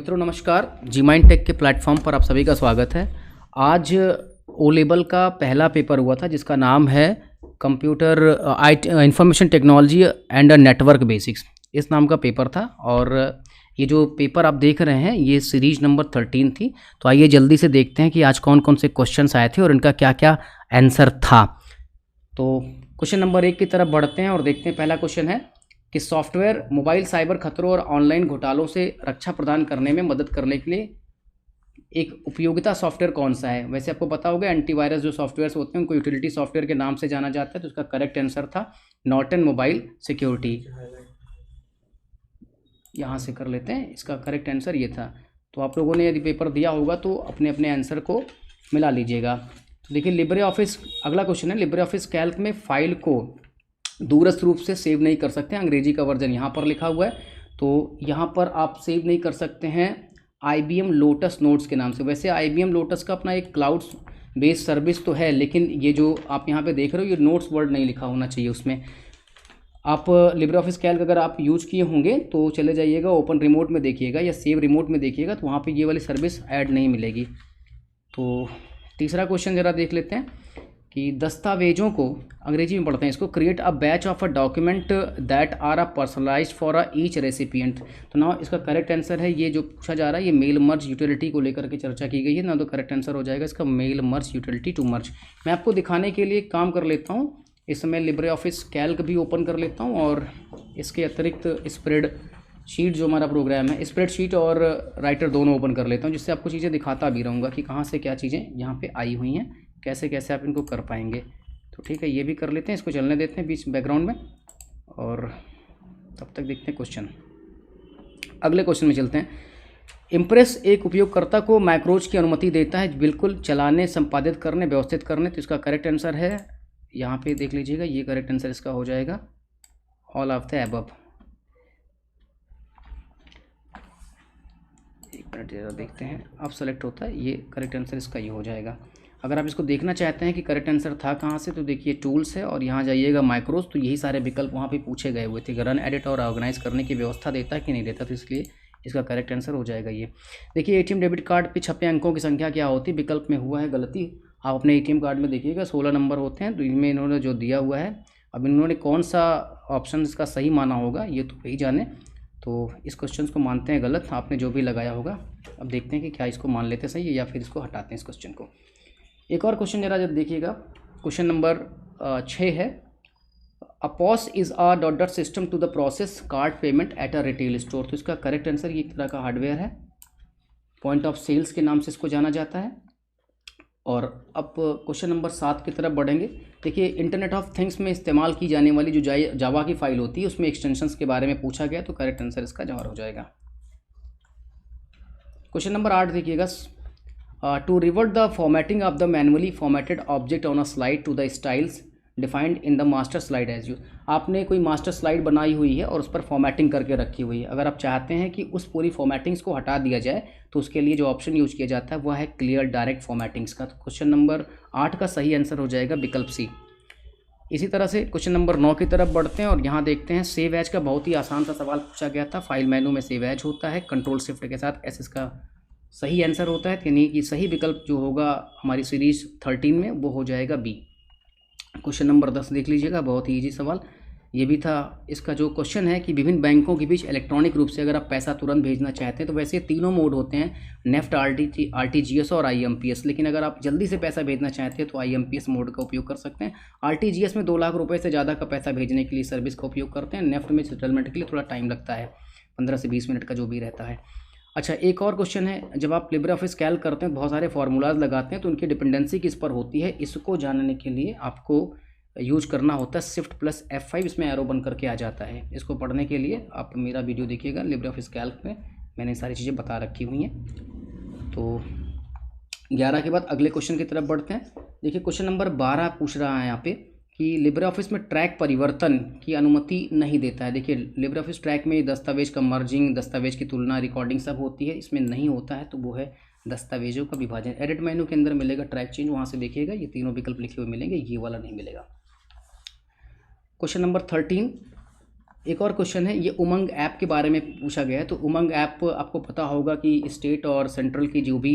मित्रों नमस्कार। जी mind take के प्लेटफॉर्म पर आप सभी का स्वागत है। आज ओ लेवल का पहला पेपर हुआ था जिसका नाम है computer information technology and network basics, इस नाम का पेपर था। और ये जो पेपर आप देख रहे हैं ये सीरीज नंबर 13 थी। तो आइए जल्दी से देखते हैं कि आज कौन कौन से क्वेश्चंस आए थे और इनका क्या क्या आंसर था। तो क्वेश्चन नंबर 1 की तरफ बढ़ते हैं और देखते हैं। पहला क्वेश्चन है कि सॉफ्टवेयर मोबाइल साइबर खतरों और ऑनलाइन घोटालों से रक्षा प्रदान करने में मदद करने के लिए एक उपयोगिता सॉफ्टवेयर कौन सा है। वैसे आपको पता होगा एंटीवायरस जो सॉफ्टवेयर्स होते हैं उनको यूटिलिटी सॉफ्टवेयर के नाम से जाना जाता है। तो उसका करेक्ट आंसर था नॉर्टन मोबाइल सिक्योरिटी। यहाँ से कर लेते हैं, इसका करेक्ट आंसर ये था। तो आप लोगों ने यदि पेपर दिया होगा तो अपने अपने आंसर को मिला लीजिएगा। तो देखिए लिब्रे ऑफिस, अगला क्वेश्चन है लिब्रे ऑफिस कैल्क में फाइल को दूरस्थ रूप से सेव नहीं कर सकते हैं। अंग्रेजी का वर्जन यहाँ पर लिखा हुआ है। तो यहाँ पर आप सेव नहीं कर सकते हैं IBM लोटस नोट्स के नाम से। वैसे IBM लोटस का अपना एक क्लाउड बेस्ड सर्विस तो है, लेकिन ये जो आप यहाँ पे देख रहे हो ये नोट्स वर्ड नहीं लिखा होना चाहिए उसमें। आप लिब्रे ऑफिस कैल्क अगर आप यूज किए होंगे तो चले जाइएगा ओपन रिमोट में देखिएगा या सेव रिमोट में देखिएगा, तो वहाँ पर ये वाली सर्विस ऐड नहीं मिलेगी। तो तीसरा क्वेश्चन ज़रा देख लेते हैं कि दस्तावेजों को अंग्रेजी में पढ़ते हैं इसको, create a batch of a document that are personalised for a each recipient. तो ना इसका करेक्ट आंसर है ये जो पूछा जा रहा है, ये मेल मर्ज यूटिलिटी को लेकर के चर्चा की गई है ना। तो करेक्ट आंसर हो जाएगा इसका mail merge utility to merge. मैं आपको दिखाने के लिए काम कर लेता हूँ, इस समय लिब्रे ऑफिस कैल्क भी ओपन कर लेता हूँ और इसके अतिरिक्त स्प्रेड शीट जो हमारा प्रोग्राम है, स्प्रेड शीट और राइटर दोनों ओपन कर लेता हूँ, जिससे आपको चीज़ें दिखाता भी रहूँगा कि कहाँ से क्या चीज़ें यहाँ पे आई हुई हैं, कैसे कैसे आप इनको कर पाएंगे। तो ठीक है, ये भी कर लेते हैं, इसको चलने देते हैं बीच बैकग्राउंड में और तब तक देखते हैं क्वेश्चन। अगले क्वेश्चन में चलते हैं। इम्प्रेस एक उपयोगकर्ता को मैक्रोज की अनुमति देता है बिल्कुल चलाने, संपादित करने, व्यवस्थित करने। तो इसका करेक्ट आंसर है, यहाँ पे देख लीजिएगा, ये करेक्ट आंसर इसका हो जाएगा ऑल ऑफ द एबव। एक मिनट जरा देखते हैं, अब सेलेक्ट होता है, ये करेक्ट आंसर इसका ये हो जाएगा। अगर आप इसको देखना चाहते हैं कि करेक्ट आंसर था कहाँ से, तो देखिए टूल्स है और यहाँ जाइएगा माइक्रोज, तो यही सारे विकल्प वहाँ पे पूछे गए हुए थे। रन, एडिट और ऑर्गेनाइज करने की व्यवस्था देता है कि नहीं देता, तो इसलिए इसका करेक्ट आंसर हो जाएगा ये। देखिए ATM डेबिट कार्ड पे छपे अंकों की संख्या क्या होती है, विकल्प में हुआ है गलती। आप अपने ATM कार्ड में देखिएगा 16 नंबर होते हैं, तो इनमें इन्होंने जो दिया हुआ है, अब इन्होंने कौन सा ऑप्शन इसका सही माना होगा ये तो वही जाने। तो इस क्वेश्चन को मानते हैं गलत, आपने जो भी लगाया होगा। अब देखते हैं कि क्या इसको मान लेते सही है या फिर इसको हटाते हैं इस क्वेश्चन को। एक और क्वेश्चन जरा जब देखिएगा, क्वेश्चन नंबर 6 है। A POS is a dot dot system to the process card payment at a retail store. तो इसका करेक्ट आंसर ये एक तरह का हार्डवेयर है, पॉइंट ऑफ सेल्स के नाम से इसको जाना जाता है। और अब क्वेश्चन नंबर 7 की तरफ बढ़ेंगे। देखिए इंटरनेट ऑफ थिंग्स में इस्तेमाल की जाने वाली जो जावा की फाइल होती है उसमें एक्सटेंशंस के बारे में पूछा गया, तो करेक्ट आंसर इसका जवाब हो जाएगा। क्वेश्चन नंबर 8 देखिएगा। To revert the formatting of the manually formatted object on a slide to the styles defined in the master slide as use. आपने कोई मास्टर स्लाइड बनाई हुई है और उस पर फॉर्मेटिंग करके रखी हुई है। अगर आप चाहते हैं कि उस पूरी फॉर्मेटिंग्स को हटा दिया जाए तो उसके लिए जो ऑप्शन यूज किया जाता है वह है क्लियर डायरेक्ट फॉर्मेटिंग्स का। तो क्वेश्चन नंबर 8 का सही आंसर हो जाएगा विकल्प सी। इसी तरह से क्वेश्चन नंबर 9 की तरफ बढ़ते हैं और यहाँ देखते हैं सेव एज का बहुत ही आसान सा सवाल पूछा गया था। फाइल मेनू में सेव एज होता है, कंट्रोल शिफ्ट के साथ एस इसका सही आंसर होता है, यानी कि सही विकल्प जो होगा हमारी सीरीज 13 में वो हो जाएगा बी। क्वेश्चन नंबर 10 देख लीजिएगा, बहुत ही ईजी सवाल ये भी था। इसका जो क्वेश्चन है कि विभिन्न बैंकों के बीच इलेक्ट्रॉनिक रूप से अगर आप पैसा तुरंत भेजना चाहते हैं तो वैसे तीनों मोड होते हैं, नेफ्ट, RTGS और IMPS। लेकिन अगर आप जल्दी से पैसा भेजना चाहते हैं तो IMPS मोड का उपयोग कर सकते हैं। RTGS में 2 लाख रुपये से ज़्यादा का पैसा भेजने के लिए सर्विस का उपयोग करते हैं। नेफ्ट में सेटलमेंट के लिए थोड़ा टाइम लगता है, 15 से 20 मिनट का जो भी रहता है। अच्छा, एक और क्वेश्चन है, जब आप लिब्रे ऑफिस कैल्क करते हैं बहुत सारे फार्मूलाज लगाते हैं तो उनकी डिपेंडेंसी किस पर होती है, इसको जानने के लिए आपको यूज करना होता है Shift+F5। इसमें एरो बन करके आ जाता है। इसको पढ़ने के लिए आप मेरा वीडियो देखिएगा लिब्रे ऑफिस कैल्क में, मैंने सारी चीज़ें बता रखी हुई हैं। तो 11 के बाद अगले क्वेश्चन की तरफ बढ़ते हैं। देखिए क्वेश्चन नंबर 12 पूछ रहा है यहाँ पे कि लिब्रे ऑफिस में ट्रैक परिवर्तन की अनुमति नहीं देता है। देखिए लिब्रे ऑफिस ट्रैक में दस्तावेज का मर्जिंग, दस्तावेज की तुलना, रिकॉर्डिंग सब होती है, इसमें नहीं होता है, तो वो है दस्तावेजों का विभाजन। एडिट मेनू के अंदर मिलेगा ट्रैक चेंज, वहाँ से देखिएगा ये तीनों विकल्प लिखे हुए मिलेंगे, ये वाला नहीं मिलेगा। क्वेश्चन नंबर 13, एक और क्वेश्चन है, ये उमंग ऐप के बारे में पूछा गया है। तो उमंग ऐप आपको पता होगा कि स्टेट और सेंट्रल की जो भी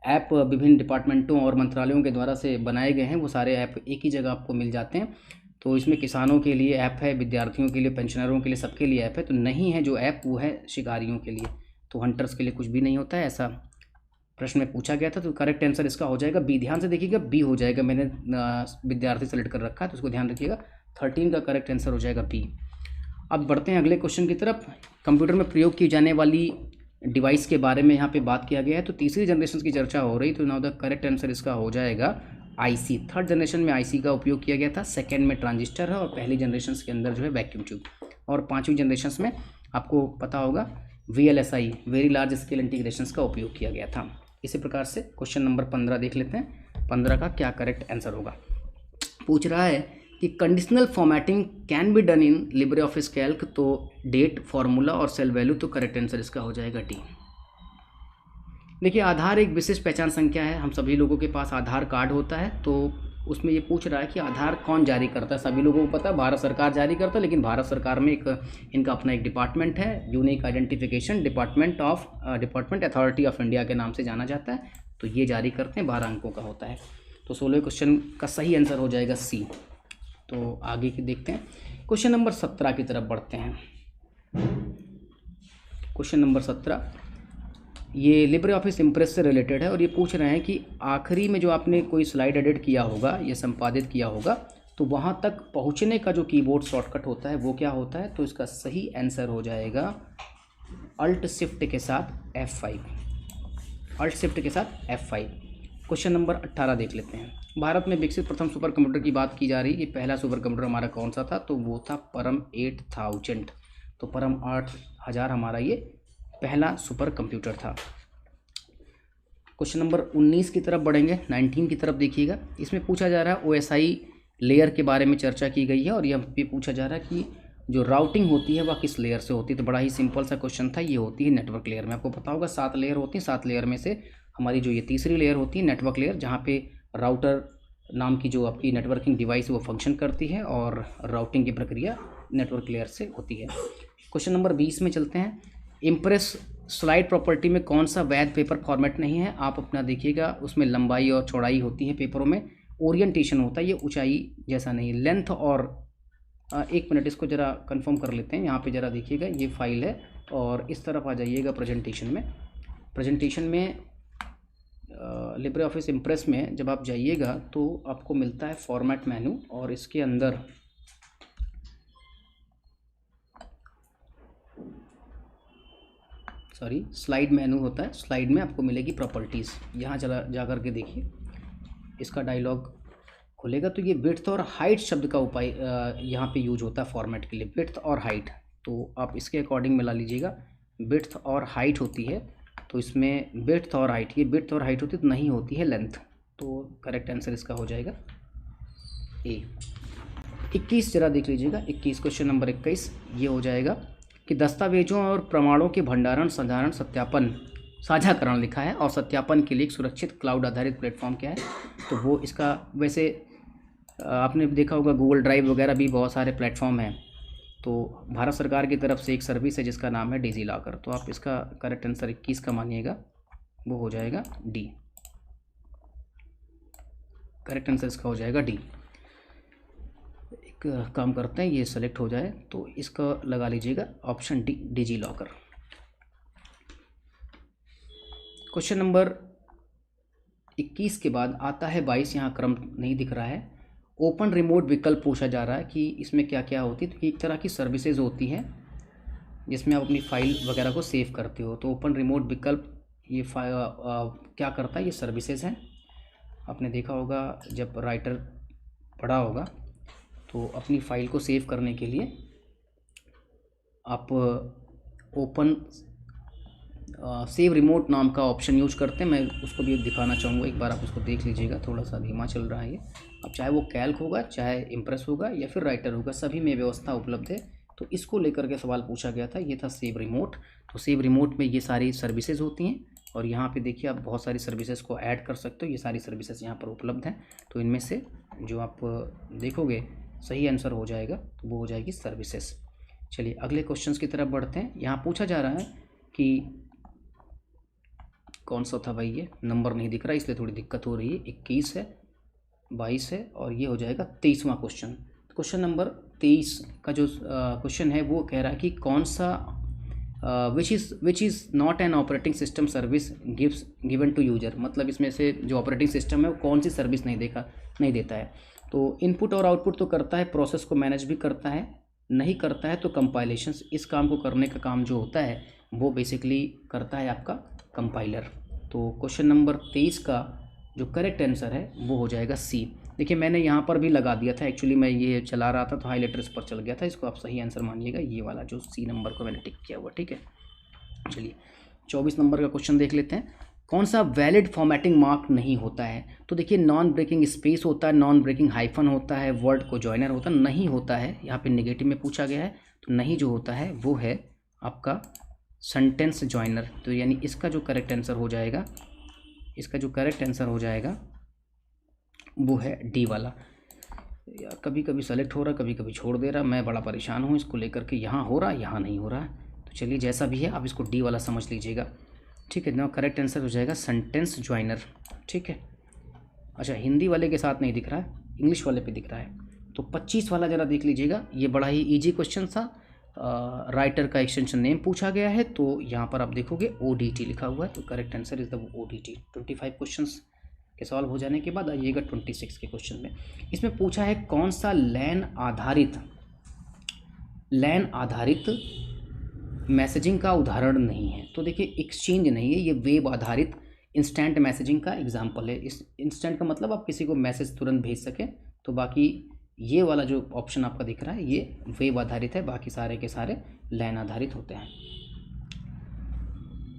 ऐप विभिन्न डिपार्टमेंटों और मंत्रालयों के द्वारा से बनाए गए हैं, वो सारे ऐप एक ही जगह आपको मिल जाते हैं। तो इसमें किसानों के लिए ऐप है, विद्यार्थियों के लिए, पेंशनरों के लिए, सबके लिए ऐप है। तो नहीं है जो ऐप वो है शिकारियों के लिए, तो हंटर्स के लिए कुछ भी नहीं होता है, ऐसा प्रश्न में पूछा गया था। तो करेक्ट आंसर इसका हो जाएगा बी। ध्यान से देखिएगा, बी हो जाएगा। मैंने विद्यार्थी सेलेक्ट कर रखा है तो उसको ध्यान रखिएगा। 13 का करेक्ट आंसर हो जाएगा बी। अब बढ़ते हैं अगले क्वेश्चन की तरफ। कंप्यूटर में प्रयोग की जाने वाली डिवाइस के बारे में यहाँ पे बात किया गया है। तो तीसरी जनरेशन की चर्चा हो रही, तो नाउ द करेक्ट आंसर इसका हो जाएगा आईसी। थर्ड जनरेशन में आईसी का उपयोग किया गया था, सेकेंड में ट्रांजिस्टर है, और पहली जनरेशन के अंदर जो है वैक्यूम ट्यूब, और पाँचवीं जनरेशन में आपको पता होगा VLSI, very large scale integration का उपयोग किया गया था। इसी प्रकार से क्वेश्चन नंबर 15 देख लेते हैं। 15 का क्या करेक्ट आंसर होगा। पूछ रहा है कि conditional formatting can be done in LibreOffice Calc. तो डेट, फार्मूला और सेल वैल्यू, तो करेक्ट आंसर इसका हो जाएगा डी। देखिए, आधार एक विशेष पहचान संख्या है। हम सभी लोगों के पास आधार कार्ड होता है। तो उसमें ये पूछ रहा है कि आधार कौन जारी करता है। सभी लोगों को पता है भारत सरकार जारी करता है, लेकिन भारत सरकार में इनका अपना एक डिपार्टमेंट है, unique identification department authority of India के नाम से जाना जाता है। तो ये जारी करते हैं, 12 अंकों का होता है। तो 16वें क्वेश्चन का सही आंसर हो जाएगा सी। तो आगे की देखते हैं, क्वेश्चन नंबर 17 की तरफ बढ़ते हैं। क्वेश्चन नंबर 17 ये लिब्रे ऑफिस इम्प्रेस से रिलेटेड है, और ये पूछ रहे हैं कि आखिरी में जो आपने कोई स्लाइड एडिट किया होगा या संपादित किया होगा, तो वहाँ तक पहुँचने का जो कीबोर्ड शॉर्टकट होता है वो क्या होता है। तो इसका सही आंसर हो जाएगा अल्ट शिफ्ट के साथ F5। अल्ट शिफ्ट के साथ F5। क्वेश्चन नंबर 18 देख लेते हैं। भारत में विकसित प्रथम सुपर कंप्यूटर की बात की जा रही है। ये पहला सुपर कंप्यूटर हमारा कौन सा था, तो वो था परम 8000। तो परम 8000 हमारा ये पहला सुपर कंप्यूटर था। क्वेश्चन नंबर 19 की तरफ बढ़ेंगे, 19 की तरफ देखिएगा। इसमें पूछा जा रहा है OSI लेयर के बारे में चर्चा की गई है, और यह भी पूछा जा रहा है कि जो राउटिंग होती है वह किस लेयर से होती है। तो बड़ा ही सिंपल सा क्वेश्चन था, ये होती है नेटवर्क लेयर में। आपको पता होगा 7 लेयर होती हैं, 7 लेयर में से हमारी जो ये तीसरी लेयर होती है नेटवर्क लेयर, जहाँ पे राउटर नाम की जो आपकी नेटवर्किंग डिवाइस वो फंक्शन करती है, और राउटिंग की प्रक्रिया नेटवर्क लेयर से होती है। क्वेश्चन नंबर 20 में चलते हैं। इम्प्रेस स्लाइड प्रॉपर्टी में कौन सा वैध पेपर फॉर्मेट नहीं है। आप अपना देखिएगा, उसमें लंबाई और चौड़ाई होती है पेपरों में, ओरिएंटेशन होता है, ये ऊंचाई जैसा नहीं, लेंथ और एक मिनट इसको ज़रा कंफर्म कर लेते हैं। यहाँ पे ज़रा देखिएगा, ये फाइल है, और इस तरफ आ जाइएगा प्रेजेंटेशन में। प्रेजेंटेशन में लिब्रे ऑफिस इम्प्रेस में जब आप जाइएगा तो आपको मिलता है फॉर्मेट मेनू, और इसके अंदर स्लाइड मेनू होता है। स्लाइड में आपको मिलेगी प्रॉपर्टीज़। यहाँ चला जा कर के देखिए, इसका डायलॉग खुलेगा। तो ये विड्थ और हाइट शब्द का उपाय यहाँ पे यूज होता है फॉर्मेट के लिए, विड्थ और हाइट। तो आप इसके अकॉर्डिंग मिला लीजिएगा, विड्थ और हाइट होती है। तो इसमें विड्थ और हाइट, ये विड्थ और हाइट होती है, तो नहीं होती है लेंथ। तो करेक्ट आंसर इसका हो जाएगा ए। 21 जरा देख लीजिएगा, 21 क्वेश्चन नंबर 21 ये हो जाएगा कि दस्तावेजों और प्रमाणों के भंडारण, साधारण सत्यापन, साझाकरण लिखा है, और सत्यापन के लिए एक सुरक्षित क्लाउड आधारित प्लेटफॉर्म क्या है। तो वो इसका वैसे आपने देखा होगा गूगल ड्राइव वगैरह भी बहुत सारे प्लेटफॉर्म हैं। तो भारत सरकार की तरफ से एक सर्विस है जिसका नाम है डिजी लॉकर। तो आप इसका करेक्ट आंसर 21 का मानिएगा, वो हो जाएगा डी। करेक्ट आंसर इसका हो जाएगा डी। एक काम करते हैं, ये सेलेक्ट हो जाए तो इसका लगा लीजिएगा option D, digi locker. Question number 21 के बाद आता है 22। यहाँ क्रम नहीं दिख रहा है। ओपन रिमोट विकल्प पूछा जा रहा है कि इसमें क्या क्या होती है। तो एक तरह की सर्विसेज होती हैं जिसमें आप अपनी फाइल वगैरह को सेव करते हो। तो ओपन रिमोट विकल्प ये क्या करता है, ये सर्विसेज हैं। आपने देखा होगा जब राइटर पढ़ा होगा, तो अपनी फाइल को सेव करने के लिए आप ओपन सेव रिमोट नाम का ऑप्शन यूज करते हैं। मैं उसको भी दिखाना चाहूँगा, एक बार आप उसको देख लीजिएगा। थोड़ा सा धीमा चल रहा है ये। अब चाहे वो कैल्क होगा, चाहे इम्प्रेस होगा, या फिर राइटर होगा, सभी में व्यवस्था उपलब्ध है। तो इसको लेकर के सवाल पूछा गया था, ये था सेव रिमोट। तो सेव रिमोट में ये सारी सर्विसेज होती हैं, और यहाँ पे देखिए आप बहुत सारी सर्विसेज को ऐड कर सकते हो। ये सारी सर्विसेज यहाँ पर उपलब्ध हैं। तो इनमें से जो आप देखोगे सही आंसर हो जाएगा, तो वो हो जाएगी सर्विसेज। चलिए अगले क्वेश्चंस की तरफ बढ़ते हैं। यहाँ पूछा जा रहा है कि कौन सा था भाई, ये नंबर नहीं दिख रहा इसलिए थोड़ी दिक्कत हो रही है। 21 है, 22 है और ये हो जाएगा 23वां क्वेश्चन। क्वेश्चन नंबर 23 का जो क्वेश्चन है वो कह रहा है कि कौन सा which is not an operating system service given to user, मतलब इसमें से जो ऑपरेटिंग सिस्टम है वो कौन सी सर्विस नहीं देता है। तो इनपुट और आउटपुट तो करता है, प्रोसेस को मैनेज भी करता है, नहीं करता है तो कंपाइलेशंस, इस काम को करने का काम जो होता है वो बेसिकली करता है आपका कंपाइलर। तो क्वेश्चन नंबर 23 का जो करेक्ट आंसर है वो हो जाएगा सी। देखिए मैंने यहाँ पर भी लगा दिया था, एक्चुअली मैं ये चला रहा था तो हाईलाइटर्स पर चल गया था, इसको आप सही आंसर मानिएगा, ये वाला जो सी नंबर को मैंने टिक किया हुआ, ठीक है। चलिए 24 नंबर का क्वेश्चन देख लेते हैं। कौन सा वैलिड फॉर्मेटिंग मार्क नहीं होता है। तो देखिए नॉन ब्रेकिंग स्पेस होता है, नॉन ब्रेकिंग हाइफन होता है, वर्ड को जॉइनर होता है, नहीं होता है। यहाँ पे नेगेटिव में पूछा गया है तो नहीं जो होता है वो है आपका सेंटेंस जॉइनर। तो यानी इसका जो करेक्ट आंसर हो जाएगा, इसका जो करेक्ट आंसर हो जाएगा वो है डी वाला। यार कभी कभी सेलेक्ट हो रहा, कभी कभी छोड़ दे रहा, मैं बड़ा परेशान हूँ इसको लेकर के, यहाँ हो रहा यहाँ नहीं हो रहा। तो चलिए जैसा भी है आप इसको डी वाला समझ लीजिएगा, ठीक है ना। करेक्ट आंसर हो जाएगा सेंटेंस जॉइनर, ठीक है। अच्छा हिंदी वाले के साथ नहीं दिख रहा है, इंग्लिश वाले पे दिख रहा है। तो 25 वाला ज़रा देख लीजिएगा, ये बड़ा ही ईजी क्वेश्चन था। राइटर का एक्सटेंशन नेम पूछा गया है तो यहाँ पर आप देखोगे ODT लिखा हुआ है, तो correct answer is the ODT। 25 questions के सॉल्व हो जाने के बाद आइएगा 26 के क्वेश्चन में। इसमें पूछा है कौन सा लैन आधारित मैसेजिंग का उदाहरण नहीं है। तो देखिए एक्सचेंज नहीं है, ये वेब आधारित इंस्टेंट मैसेजिंग का एग्जाम्पल है। इस इंस्टेंट का मतलब आप किसी को मैसेज तुरंत भेज सकें, तो बाकी ये वाला जो ऑप्शन आपका दिख रहा है ये वेब आधारित है, बाकी सारे के सारे लैन आधारित होते हैं।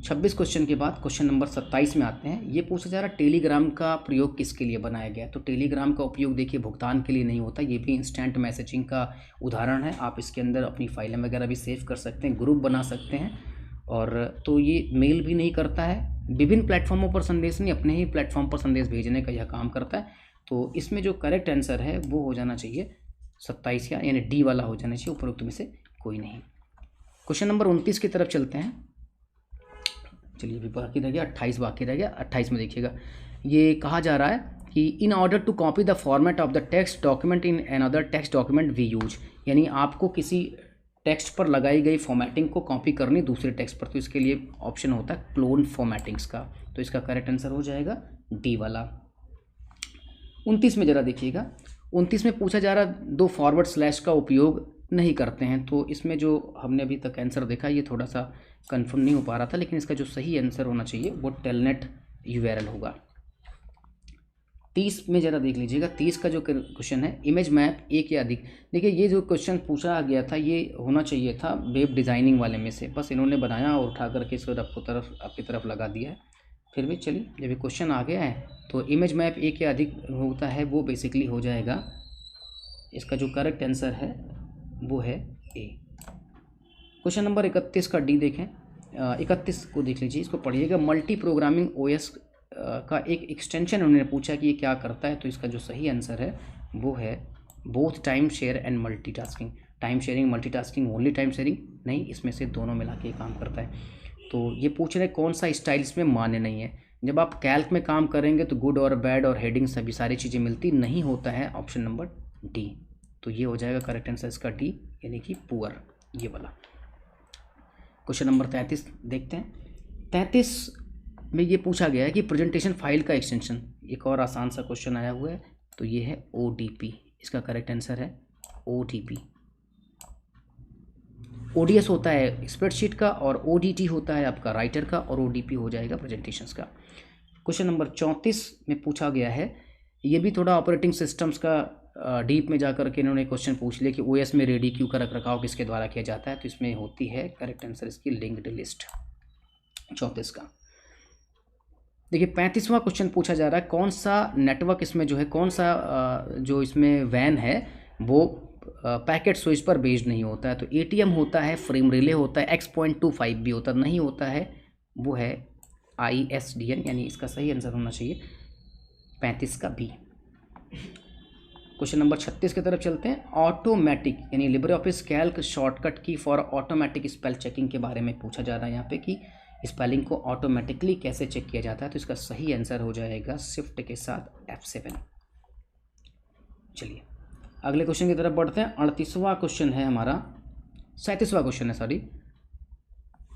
26 क्वेश्चन के बाद क्वेश्चन नंबर 27 में आते हैं। ये पूछा जा रहा है टेलीग्राम का प्रयोग किसके लिए बनाया गया। तो टेलीग्राम का उपयोग देखिए भुगतान के लिए नहीं होता, ये भी इंस्टेंट मैसेजिंग का उदाहरण है। आप इसके अंदर अपनी फाइलें वगैरह भी सेव कर सकते हैं, ग्रुप बना सकते हैं, और तो ये मेल भी नहीं करता है, विभिन्न प्लेटफॉर्मों पर संदेश नहीं, अपने ही प्लेटफॉर्म पर संदेश भेजने का यह काम करता है। तो इसमें जो करेक्ट आंसर है वो हो जाना चाहिए 27 का, यानी डी वाला हो जाना चाहिए, उपरोक्त में से कोई नहीं। क्वेश्चन नंबर 29 की तरफ चलते हैं। चलिए अभी बाकी रह गया 28, बाकी रह गया 28 में देखिएगा। ये कहा जा रहा है कि in order to copy the format of the text document in another text document we use, यानी आपको किसी टेक्स्ट पर लगाई गई फॉर्मेटिंग को कॉपी करनी दूसरे टेक्स्ट पर, तो इसके लिए ऑप्शन होता है क्लोन फॉर्मेटिंग्स का। तो इसका करेक्ट आंसर हो जाएगा डी वाला। 29 में ज़रा देखिएगा, 29 में पूछा जा रहा दो फॉरवर्ड स्लैश का उपयोग नहीं करते हैं। तो इसमें जो हमने अभी तक आंसर देखा ये थोड़ा सा कंफर्म नहीं हो पा रहा था, लेकिन इसका जो सही आंसर होना चाहिए वो टेलनेट URL होगा। 30 में ज़रा देख लीजिएगा, 30 का जो क्वेश्चन है इमेज मैप एक या अधिक। देखिए ये जो क्वेश्चन पूछा गया था ये होना चाहिए था वेब डिज़ाइनिंग वाले में से, बस इन्होंने बनाया और उठा करके इसको आपकी तरफ लगा दिया है। फिर भी चलिए जब ये क्वेश्चन आ गया है तो इमेज मैप एक या अधिक होता है, वो बेसिकली हो जाएगा, इसका जो करेक्ट आंसर है वो है ए। क्वेश्चन नंबर 31 का डी देखें, 31 को देख लीजिए, इसको पढ़िएगा। मल्टी प्रोग्रामिंग OS का एक एक्सटेंशन उन्होंने पूछा कि ये क्या करता है। तो इसका जो सही आंसर है वो है both time share and multitasking. Time sharing, multitasking, only time sharing नहीं, इसमें से दोनों मिला के काम करता है। तो ये पूछ रहे कौन सा स्टाइल इसमें मान्य नहीं है। जब आप कैल्क में काम करेंगे तो गुड और बैड और हेडिंग सभी सारी चीज़ें मिलती नहीं होता है, ऑप्शन नंबर डी। तो ये हो जाएगा करेक्ट आंसर इसका डी, यानी कि पुअर, ये वाला। क्वेश्चन नंबर 33 देखते हैं। 33 में ये पूछा गया है कि प्रेजेंटेशन फाइल का एक्सटेंशन, एक और आसान सा क्वेश्चन आया हुआ है, तो ये है ODP। इसका करेक्ट आंसर है ODP। ODS होता है स्प्रेडशीट का और ODT होता है आपका राइटर का, और ODP हो जाएगा प्रेजेंटेशंस का। क्वेश्चन नंबर 34 में पूछा गया है, ये भी थोड़ा ऑपरेटिंग सिस्टम्स का डीप में जाकर के इन्होंने क्वेश्चन पूछ लिया कि OS में रेडी क्यू का रखरखाव किसके द्वारा किया जाता है। तो इसमें होती है करेक्ट आंसर इसकी लिंक्ड लिस्ट 34 का। देखिए 35वां क्वेश्चन पूछा जा रहा है, कौन सा नेटवर्क इसमें जो है, कौन सा जो इसमें वैन है वो पैकेट स्विच पर बेस्ड नहीं होता है। तो ATM होता है, फ्रेम रिले होता है, X.25 भी होता नहीं होता है, वो है ISDN, यानी इसका सही आंसर होना चाहिए 35 का बी। क्वेश्चन नंबर 36 की तरफ चलते हैं। ऑटोमेटिक यानी लिब्रे ऑफिस कैल्क शॉर्टकट की फॉर ऑटोमेटिक स्पेल चेकिंग के बारे में पूछा जा रहा है यहाँ पे कि स्पेलिंग को ऑटोमेटिकली कैसे चेक किया जाता है। तो इसका सही आंसर हो जाएगा शिफ्ट के साथ F7। चलिए अगले क्वेश्चन की तरफ बढ़ते हैं। 38वां क्वेश्चन है हमारा, 37वां क्वेश्चन है सॉरी।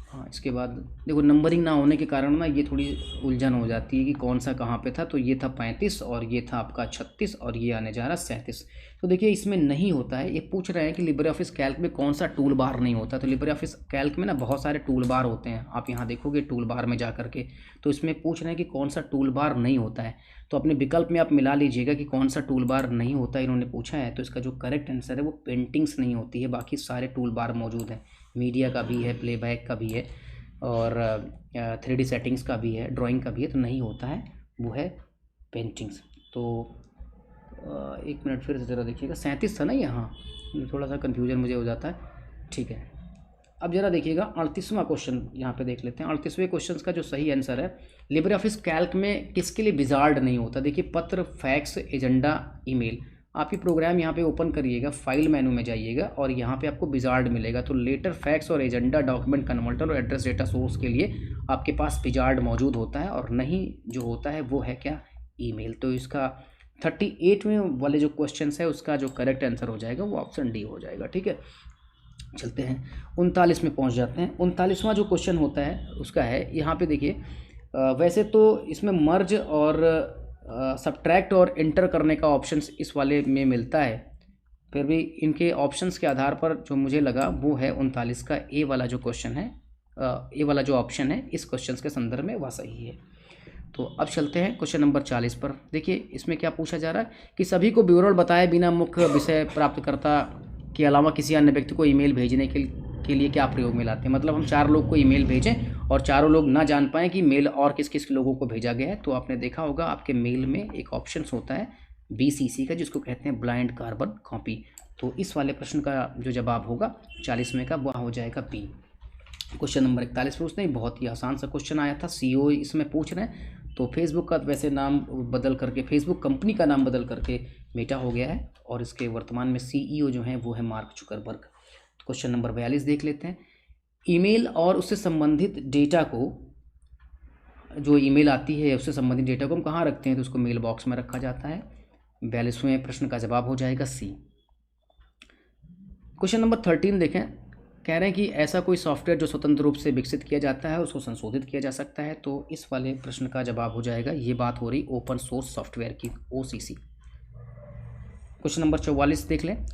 हाँ, इसके बाद देखो नंबरिंग ना होने के कारण ना ये थोड़ी उलझन हो जाती है कि कौन सा कहाँ पे था। तो ये था 35 और ये था आपका 36 और ये आने जा रहा 37। तो देखिए इसमें नहीं होता है। ये पूछ रहे हैं कि लिब्रे ऑफिस कैल्क में कौन सा टूल बार नहीं होता। तो लिब्रे ऑफिस कैल्क में ना बहुत सारे टूल बार होते हैं, आप यहाँ देखोगे टूल बार में जा करके। तो इसमें पूछ रहे हैं कि कौन सा टूल बार नहीं होता है। तो अपने विकल्प में आप मिला लीजिएगा कि कौन सा टूल बार नहीं होता इन्होंने पूछा है। तो इसका जो करेक्ट आंसर है वो पेंटिंग्स नहीं होती है, बाकी सारे टूल बार मौजूद हैं। मीडिया का भी है, प्लेबैक का भी है और 3D सेटिंग्स का भी है, ड्राइंग का भी है। तो नहीं होता है वो है पेंटिंग्स। तो एक मिनट फिर से ज़रा देखिएगा, 37 था ना यहाँ, थोड़ा सा कन्फ्यूजन मुझे हो जाता है। ठीक है, अब ज़रा देखिएगा 38वां क्वेश्चन यहाँ पे देख लेते हैं। 38वें क्वेश्चन का जो सही आंसर है, लिब्रे ऑफिस कैल्क में किसके लिए विजार्ड नहीं होता। देखिए पत्र, फैक्स, एजेंडा, ईमेल। आप ये प्रोग्राम यहाँ पे ओपन करिएगा, फाइल मेनू में जाइएगा और यहाँ पे आपको विजार्ड मिलेगा। तो लेटर, फैक्स और एजेंडा, डॉक्यूमेंट कन्वर्टर और एड्रेस डेटा सोर्स के लिए आपके पास विजार्ड मौजूद होता है और नहीं जो होता है वो है क्या, ईमेल। तो इसका 38 में वाले जो क्वेश्चन है उसका जो करेक्ट आंसर हो जाएगा वो ऑप्शन डी हो जाएगा। ठीक है, चलते हैं 39 में पहुँच जाते हैं। 39वां जो क्वेश्चन होता है उसका है यहाँ पे देखिए, वैसे तो इसमें मर्ज और सब्ट्रैक्ट और इंटर करने का ऑप्शंस इस वाले में मिलता है, फिर भी इनके ऑप्शंस के आधार पर जो मुझे लगा वो है 39 का ए वाला जो क्वेश्चन है, ए वाला जो ऑप्शन है इस क्वेश्चन के संदर्भ में वह सही है। तो अब चलते हैं क्वेश्चन नंबर 40 पर। देखिए इसमें क्या पूछा जा रहा है कि सभी को विवरण बताए बिना मुख्य विषय प्राप्तकर्ता के अलावा किसी अन्य व्यक्ति को ईमेल भेजने के लिए क्या प्रयोग में लाते हैं। मतलब हम 4 लोग को ईमेल भेजें और चारों लोग ना जान पाएँ कि मेल और किस किस लोगों को भेजा गया है। तो आपने देखा होगा आपके मेल में एक ऑप्शन होता है BCC का, जिसको कहते हैं ब्लाइंड कार्बन कॉपी। तो इस वाले प्रश्न का जो जवाब होगा 40वें का वह हो जाएगा बी। क्वेश्चन नंबर 41 पूछते हैं, बहुत ही आसान सा क्वेश्चन आया था, CEO इसमें पूछ रहे हैं। तो फेसबुक का वैसे नाम बदल करके, फेसबुक कंपनी का नाम बदल करके मेटा हो गया है और इसके वर्तमान में CEO जो हैं वो है मार्क जुकरबर्ग। तो क्वेश्चन नंबर 42 देख लेते हैं। ईमेल और उससे संबंधित डेटा को, जो ईमेल आती है उससे संबंधित डेटा को हम कहाँ रखते हैं, तो उसको मेल बॉक्स में रखा जाता है। 42वें प्रश्न का जवाब हो जाएगा सी। क्वेश्चन नंबर 13 देखें, कह रहे हैं कि ऐसा कोई सॉफ्टवेयर जो स्वतंत्र रूप से विकसित किया जाता है उसको संशोधित किया जा सकता है। तो इस वाले प्रश्न का जवाब हो जाएगा, ये बात हो रही ओपन सोर्स सॉफ्टवेयर की, OCC। क्वेश्चन नंबर 44 देख लें,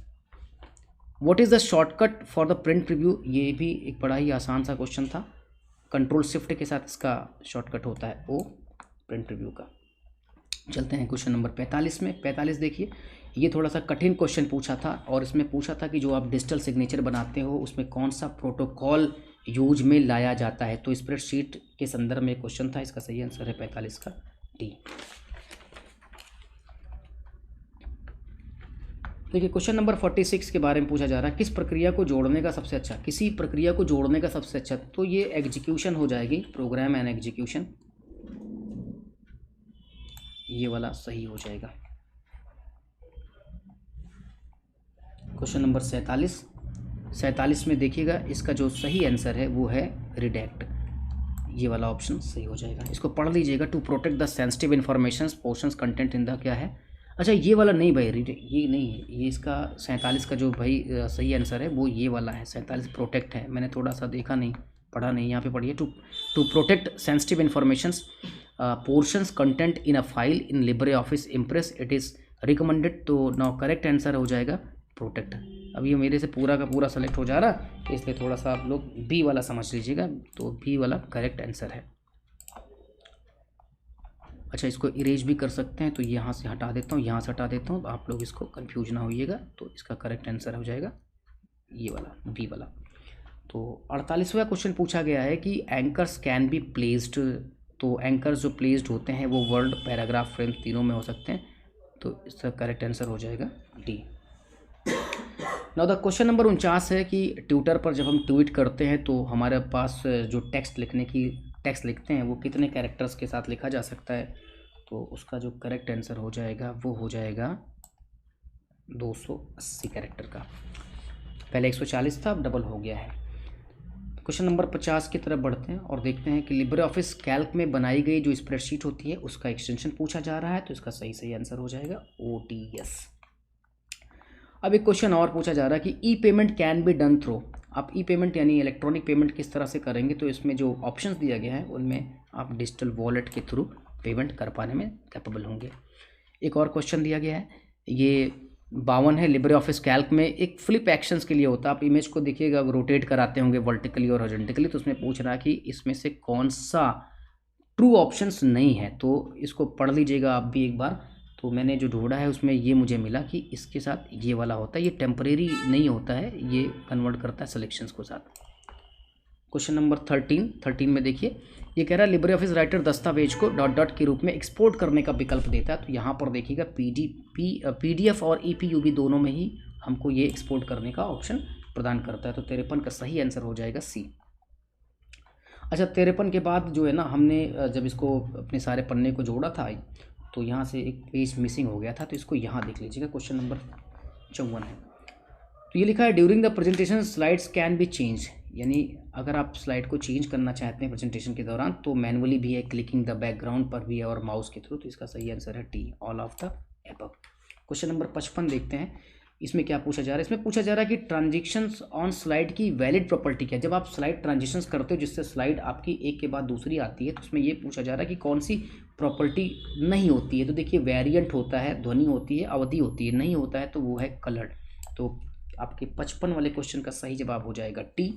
what is the shortcut for the print preview. ये भी एक बड़ा ही आसान सा क्वेश्चन था, कंट्रोल शिफ्ट के साथ इसका शॉर्टकट होता है O, प्रिंट प्रीव्यू का। चलते हैं क्वेश्चन नंबर 45 में। 45 देखिए, ये थोड़ा सा कठिन क्वेश्चन पूछा था और इसमें पूछा था कि जो आप डिजिटल सिग्नेचर बनाते हो उसमें कौन सा प्रोटोकॉल यूज में लाया जाता है। तो स्प्रेडशीट के संदर्भ में क्वेश्चन था, इसका सही आंसर है 45 का डी। देखिए क्वेश्चन नंबर 46 के बारे में पूछा जा रहा है, किस प्रक्रिया को जोड़ने का सबसे अच्छा, किसी प्रक्रिया को जोड़ने का सबसे अच्छा। तो ये एग्जीक्यूशन हो जाएगी, प्रोग्राम एंड एग्जीक्यूशन, ये वाला सही हो जाएगा। क्वेश्चन नंबर 47 में देखिएगा, इसका जो सही आंसर है वो है रिडैक्ट, ये वाला ऑप्शन सही हो जाएगा। इसको पढ़ लीजिएगा, to protect the sensitive information portions content in the क्या है। अच्छा ये वाला नहीं भाई, ये नहीं है, ये इसका 47 का जो भाई सही आंसर है वो ये वाला है, 47 प्रोटेक्ट है। मैंने थोड़ा सा देखा नहीं, पढ़ा नहीं, यहाँ पे पढ़िए, to protect sensitive informations portions content in a file in LibreOffice Impress it is recommended. तो नाउ करेक्ट आंसर हो जाएगा प्रोटेक्ट। अब ये मेरे से पूरा का पूरा सेलेक्ट हो जा रहा है, इसलिए थोड़ा सा आप लोग बी वाला समझ लीजिएगा। तो बी वाला करेक्ट आंसर है। अच्छा इसको इरेज भी कर सकते हैं, तो यहाँ से हटा देता हूँ, यहाँ से हटा देता हूँ, आप लोग इसको कंफ्यूज ना होइएगा। तो इसका करेक्ट आंसर हो जाएगा ये वाला, बी वाला। तो 48वां क्वेश्चन पूछा गया है कि एंकर्स कैन बी प्लेस्ड। तो एंकर्स जो प्लेस्ड होते हैं वो वर्ड, पैराग्राफ, फ्रेम तीनों में हो सकते हैं। तो इसका करेक्ट आंसर हो जाएगा D. Now the question number 49 है कि ट्विटर पर जब हम ट्वीट करते हैं तो हमारे पास जो टेक्स्ट लिखते हैं वो कितने कैरेक्टर्स के साथ लिखा जा सकता है। तो उसका जो करेक्ट आंसर हो जाएगा वो हो जाएगा 280 कैरेक्टर का। पहले 140 था, अब डबल हो गया है। क्वेश्चन नंबर 50 की तरफ बढ़ते हैं और देखते हैं कि लिब्रे ऑफिस कैल्क में बनाई गई जो स्प्रेडशीट होती है उसका एक्सटेंशन पूछा जा रहा है, तो इसका सही आंसर हो जाएगा OTS। अब एक क्वेश्चन और पूछा जा रहा है कि e payment can be done through. आप ई पेमेंट यानी इलेक्ट्रॉनिक पेमेंट किस तरह से करेंगे, तो इसमें जो ऑप्शंस दिया गया है उनमें आप डिजिटल वॉलेट के थ्रू पेमेंट कर पाने में कैपेबल होंगे। एक और क्वेश्चन दिया गया है, ये 52 है। लिब्रे ऑफिस कैल्क में एक फ्लिप एक्शंस के लिए होता है, आप इमेज को देखिएगा, रोटेट कराते होंगे वर्टिकली और हॉरिजॉन्टली, तो उसमें पूछ रहा है कि इसमें से कौन सा ट्रू ऑप्शंस नहीं है, तो इसको पढ़ लीजिएगा आप भी एक बार। तो मैंने जो ढूंढा है उसमें ये मुझे मिला कि इसके साथ ये वाला होता है, ये टेम्परेरी नहीं होता है, ये कन्वर्ट करता है सिलेक्शंस को साथ। क्वेश्चन नंबर 13 में देखिए, ये कह रहा है लिब्रे ऑफिस राइटर दस्तावेज को डॉट डॉट के रूप में एक्सपोर्ट करने का विकल्प देता है। तो यहाँ पर देखिएगा PDF और EPUB दोनों में ही हमको ये एक्सपोर्ट करने का ऑप्शन प्रदान करता है। तो 53 का सही आंसर हो जाएगा C। अच्छा, 53 के बाद जो है ना, हमने जब इसको अपने सारे पन्ने को जोड़ा था तो यहाँ से एक पेज मिसिंग हो गया था, तो इसको यहाँ देख लीजिएगा। क्वेश्चन नंबर 54 है, तो ये लिखा है during the presentation slides can be change, यानी अगर आप स्लाइड को चेंज करना चाहते हैं प्रेजेंटेशन के दौरान तो मैनुअली भी है, क्लिकिंग द बैकग्राउंड पर भी है और माउस के थ्रू। तो इसका सही आंसर है T, all of the above. Question number 55 देखते हैं, इसमें क्या पूछा जा रहा है। इसमें पूछा जा रहा है कि ट्रांजिशंस ऑन स्लाइड की वैलिड प्रॉपर्टी क्या है। जब आप स्लाइड ट्रांजिशंस करते हो जिससे स्लाइड आपकी एक के बाद दूसरी आती है, तो उसमें ये पूछा जा रहा है कि कौन सी प्रॉपर्टी नहीं होती है। तो देखिए, वेरिएंट होता है, ध्वनि होती है, अवधि होती है, नहीं होता है तो वो है कलर्ड। तो आपके 55 वाले क्वेश्चन का सही जवाब हो जाएगा टी।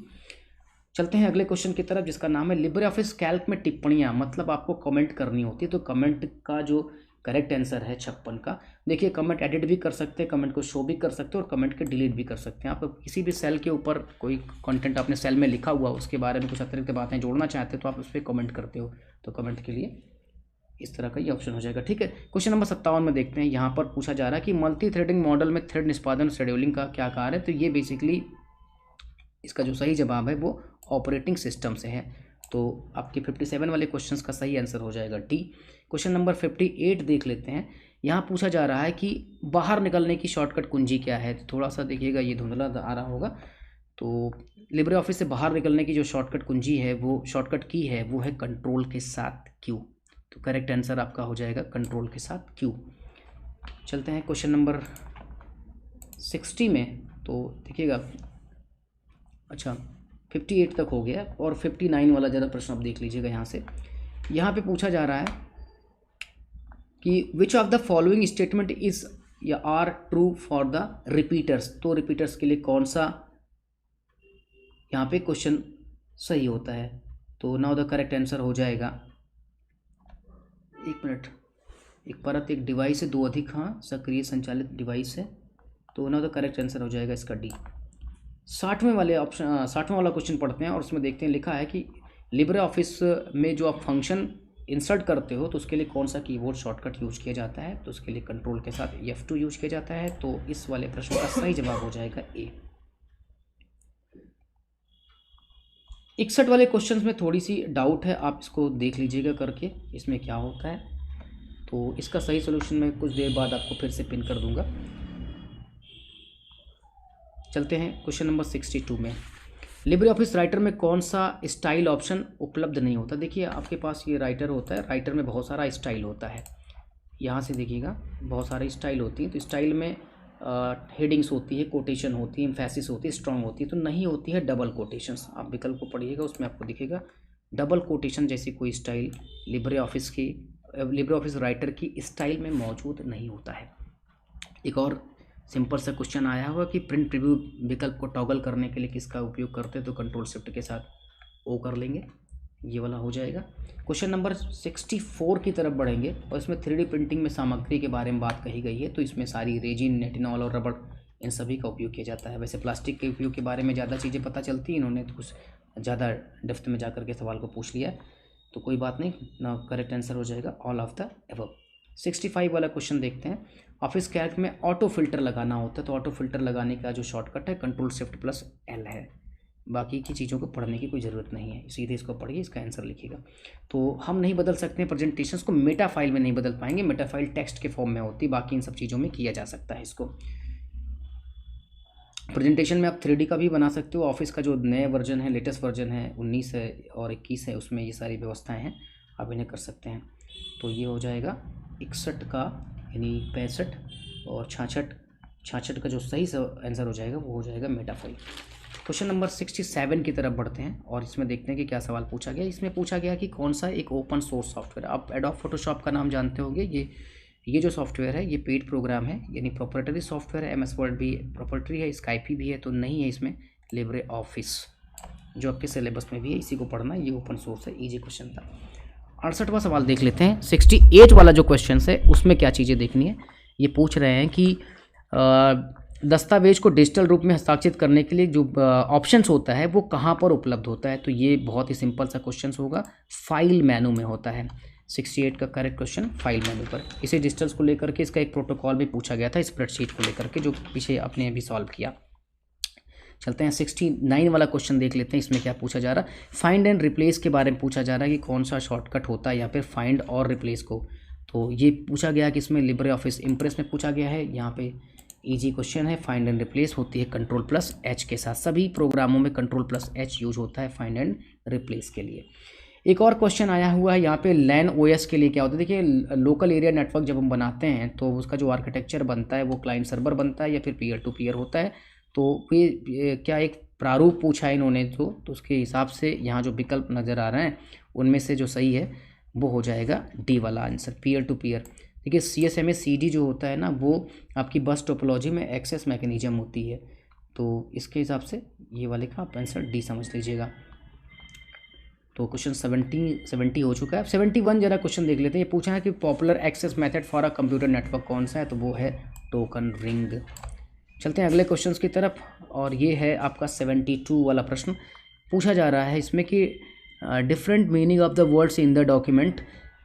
चलते हैं अगले क्वेश्चन की तरफ, जिसका नाम है लिब्रे ऑफिस कैल्क में टिप्पणियाँ, मतलब आपको कमेंट करनी होती है। तो कमेंट का जो करेक्ट आंसर है 56 का, देखिए कमेंट एडिट भी कर सकते हैं, कमेंट को शो भी कर सकते हैं और कमेंट के डिलीट भी कर सकते हैं। आप किसी भी सेल के ऊपर कोई कंटेंट आपने सेल में लिखा हुआ, उसके बारे में कुछ अतिरिक्त बातें जोड़ना चाहते हो तो आप उस पर कमेंट करते हो, तो कमेंट के लिए इस तरह का ये ऑप्शन हो जाएगा। ठीक है, क्वेश्चन नंबर 57 में देखते हैं। यहाँ पर पूछा जा रहा है कि मल्टी थ्रेडिंग मॉडल में थ्रेड निष्पादन शेड्यूलिंग का क्या कार्य है। तो ये बेसिकली इसका जो सही जवाब है वो ऑपरेटिंग सिस्टम से है। तो आपके 57 वाले क्वेश्चंस का सही आंसर हो जाएगा टी। क्वेश्चन नंबर 58 देख लेते हैं। यहाँ पूछा जा रहा है कि बाहर निकलने की शॉर्टकट कुंजी क्या है। तो थोड़ा सा देखिएगा, ये धुंधला आ रहा होगा। तो लिब्रे ऑफिस से बाहर निकलने की जो शॉर्टकट कुंजी है, वो शॉर्टकट की है, वो है कंट्रोल के साथ Q। तो करेक्ट आंसर आपका हो जाएगा कंट्रोल के साथ Q। चलते हैं क्वेश्चन नंबर 60 में। तो देखिएगा, अच्छा 58 तक हो गया और 59 वाला ज़रा प्रश्न आप देख लीजिएगा। यहाँ पे पूछा जा रहा है कि which of the following statement is या are true for the repeaters. तो रिपीटर्स के लिए कौन सा यहाँ पे क्वेश्चन सही होता है। तो नाउ द करेक्ट आंसर हो जाएगा, एक मिनट, एक परत एक डिवाइस है, दो अधिक हाँ सक्रिय संचालित डिवाइस है। तो नाउ द करेक्ट आंसर हो जाएगा इसका डी। 60वें वाला क्वेश्चन पढ़ते हैं और उसमें देखते हैं, लिखा है कि लिब्रे ऑफिस में जो आप फंक्शन इंसर्ट करते हो तो उसके लिए कौन सा कीबोर्ड शॉर्टकट यूज किया जाता है। तो उसके लिए कंट्रोल के साथ F2 यूज किया जाता है। तो इस वाले प्रश्न का सही जवाब हो जाएगा ए। 61 वाले क्वेश्चंस में थोड़ी सी डाउट है, आप इसको देख लीजिएगा करके इसमें क्या होता है। तो इसका सही सोल्यूशन मैं कुछ देर बाद आपको फिर से पिन कर दूंगा। चलते हैं क्वेश्चन नंबर 62 में। लिब्रे ऑफिस राइटर में कौन सा स्टाइल ऑप्शन उपलब्ध नहीं होता। देखिए, आपके पास ये राइटर होता है, राइटर में बहुत सारा स्टाइल होता है। यहाँ से देखिएगा, बहुत सारी स्टाइल होती है। तो स्टाइल में हेडिंग्स होती है, कोटेशन होती है, एम्फेसिस होती है, स्ट्रॉन्ग होती है। तो नहीं होती है डबल कोटेशंस। आप विकल्प को पढ़िएगा, उसमें आपको दिखेगा डबल कोटेशन जैसी कोई स्टाइल लिब्रे ऑफिस राइटर की स्टाइल में मौजूद नहीं होता है। एक और सिंपल सा क्वेश्चन आया हुआ कि प्रिंट प्रीव्यू विकल्प को टॉगल करने के लिए किसका उपयोग करते हैं। तो कंट्रोल शिफ्ट के साथ ओ कर लेंगे, ये वाला हो जाएगा। क्वेश्चन नंबर 64 की तरफ बढ़ेंगे और इसमें 3D प्रिंटिंग में सामग्री के बारे में बात कही गई है। तो इसमें सारी रेजिन, नेटिनॉल और रबड़, इन सभी का उपयोग किया जाता है। वैसे प्लास्टिक के उपयोग के बारे में ज़्यादा चीज़ें पता चलती हैं, इन्होंने तो कुछ ज़्यादा डेप्थ में जाकर के सवाल को पूछ लिया, तो कोई बात नहीं ना, करेक्ट आंसर हो जाएगा ऑल ऑफ द एबव। 65 वाला क्वेश्चन देखते हैं। ऑफिस कैल्क में ऑटो फिल्टर लगाना होता है। तो ऑटो फिल्टर लगाने का जो शॉर्टकट है कंट्रोल शिफ्ट प्लस एल है। बाकी की चीज़ों को पढ़ने की कोई ज़रूरत नहीं है, सीधे इसको पढ़िए, इसका आंसर लिखिएगा। तो हम नहीं बदल सकते हैं प्रेजेंटेशंस को, मेटा फाइल में नहीं बदल पाएंगे, मेटा फाइल टेक्स्ट के फॉर्म में होती है, बाकी इन सब चीज़ों में किया जा सकता है इसको। प्रेजेंटेशन में आप 3D का भी बना सकते हो। ऑफिस का जो नया वर्जन है, लेटेस्ट वर्जन है 19 है और 21 है, उसमें ये सारी व्यवस्थाएं हैं, आप इन्हें कर सकते हैं। तो ये हो जाएगा 61 का यानी 65 और 66 का जो सही आंसर हो जाएगा वो हो जाएगा मेटाफोरी। क्वेश्चन नंबर 67 की तरफ बढ़ते हैं और इसमें देखते हैं कि क्या सवाल पूछा गया। इसमें पूछा गया कि कौन सा एक ओपन सोर्स सॉफ्टवेयर, आप एडोब फोटोशॉप का नाम जानते होंगे। ये जो सॉफ्टवेयर है ये पेड प्रोग्राम है, यानी प्रोप्राइटरी सॉफ्टवेयर है। एमएस वर्ड भी प्रोप्राइटरी है, स्काइपी भी है, तो नहीं है इसमें लिब्रे ऑफिस जो आपके सिलेबस में भी है, इसी को पढ़ना है। ये ओपन सोर्स है, इजी क्वेश्चन था। 68वां सवाल देख लेते हैं। 68 वाला जो क्वेश्चन है उसमें क्या चीज़ें देखनी है। ये पूछ रहे हैं कि दस्तावेज को डिजिटल रूप में हस्ताक्षरित करने के लिए जो ऑप्शंस होता है वो कहाँ पर उपलब्ध होता है। तो ये बहुत ही सिंपल सा क्वेश्चन होगा, फाइल मेनू में होता है। 68 का करेक्ट क्वेश्चन फाइल मेनू पर। इसे डिजिटल्स को लेकर के इसका एक प्रोटोकॉल भी पूछा गया था स्प्रेडशीट को लेकर के, जो पीछे आपने अभी सॉल्व किया। चलते हैं 69 वाला क्वेश्चन देख लेते हैं। इसमें क्या पूछा जा रहा है, फाइंड एंड रिप्लेस के बारे में पूछा जा रहा है कि कौन सा शॉर्टकट होता है यहाँ पे फाइंड और रिप्लेस को। तो ये पूछा गया कि इसमें लिब्रे ऑफिस इम्प्रेस में पूछा गया है। यहाँ पे इजी क्वेश्चन है, फाइंड एंड रिप्लेस होती है Ctrl+H के साथ। सभी प्रोग्रामों में Ctrl+H यूज होता है फाइंड एंड रिप्लेस के लिए। एक और क्वेश्चन आया हुआ है यहाँ पे, लैन ओएस के लिए क्या होता है। देखिए लोकल एरिया नेटवर्क जब हम बनाते हैं तो उसका जो आर्किटेक्चर बनता है वो क्लाइंट सर्वर बनता है या फिर पीयर टू पीयर होता है। तो ये क्या एक प्रारूप पूछा है इन्होंने, तो उसके हिसाब से यहाँ जो विकल्प नज़र आ रहे हैं उनमें से जो सही है वो हो जाएगा डी वाला आंसर, पीयर टू पीयर। देखिए CSMA CD जो होता है ना, वो आपकी बस टोपोलॉजी में एक्सेस मैकेनिज्म होती है। तो इसके हिसाब से ये वाले का आप आंसर डी समझ लीजिएगा। तो क्वेश्चन 70 हो चुका है। 71 जरा क्वेश्चन देख लेते हैं। ये पूछा है कि popular access method for a computer network कौन सा है, तो वो है टोकन रिंग। चलते हैं अगले क्वेश्चंस की तरफ और ये है आपका 72 वाला प्रश्न। पूछा जा रहा है इसमें कि different meaning of the words in the document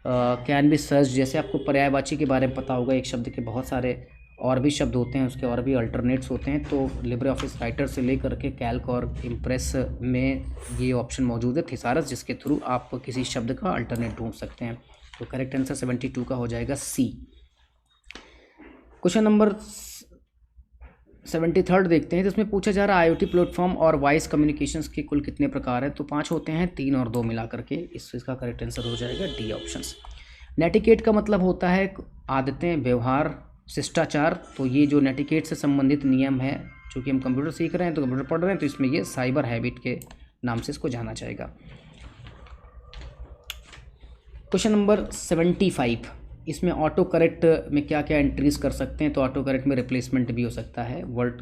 can be search. जैसे आपको पर्यायवाची के बारे में पता होगा, एक शब्द के बहुत सारे और भी शब्द होते हैं, उसके और भी अल्टरनेट्स होते हैं। तो लिब्रे ऑफिस राइटर से लेकर के कैल्क और इम्प्रेस में ये ऑप्शन मौजूद है थिसारस, जिसके थ्रू आप किसी शब्द का अल्टरनेट ढूंढ सकते हैं। तो करेक्ट आंसर 72 का हो जाएगा सी। क्वेश्चन नंबर 73 देखते हैं। तो इसमें पूछा जा रहा है IoT प्लेटफॉर्म और वॉइस कम्युनिकेशंस के कुल कितने प्रकार हैं। तो 5 होते हैं, 3 और 2 मिला करके। इसका करेक्ट आंसर हो जाएगा डी ऑप्शंस। नेटिकेट का मतलब होता है आदतें, व्यवहार, शिष्टाचार। तो ये जो नेटिकेट से संबंधित नियम है, चूँकि हम कंप्यूटर सीख रहे हैं तो कंप्यूटर पढ़ रहे हैं, तो इसमें ये साइबर हैबिट के नाम से इसको जाना जाएगा। क्वेश्चन नंबर 75, इसमें ऑटो करेक्ट में क्या क्या एंट्रीज कर सकते हैं। तो ऑटो करेक्ट में रिप्लेसमेंट भी हो सकता है, वर्ड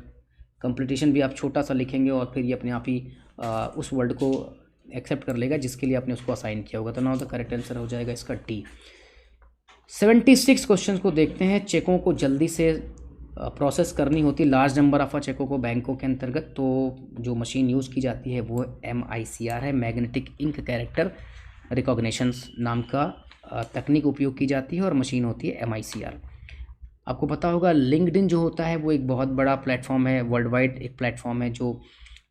कंप्लीटेशन भी आप छोटा सा लिखेंगे और फिर ये अपने आप ही उस वर्ड को एक्सेप्ट कर लेगा जिसके लिए आपने उसको असाइन किया होगा। तो नाउ द करेक्ट आंसर हो जाएगा इसका डी। 76 क्वेश्चन को देखते हैं। चेकों को जल्दी से प्रोसेस करनी होती है, लार्ज नंबर ऑफ चेकों को बैंकों के अंतर्गत। तो जो मशीन यूज़ की जाती है वो MICR है, मैग्नेटिक इंक कैरेक्टर रिकॉग्निशन नाम का तकनीक उपयोग की जाती है और मशीन होती है MICR। आपको पता होगा लिंक्डइन जो होता है वो एक बहुत बड़ा प्लेटफॉर्म है, वर्ल्ड वाइड एक प्लेटफॉर्म है जो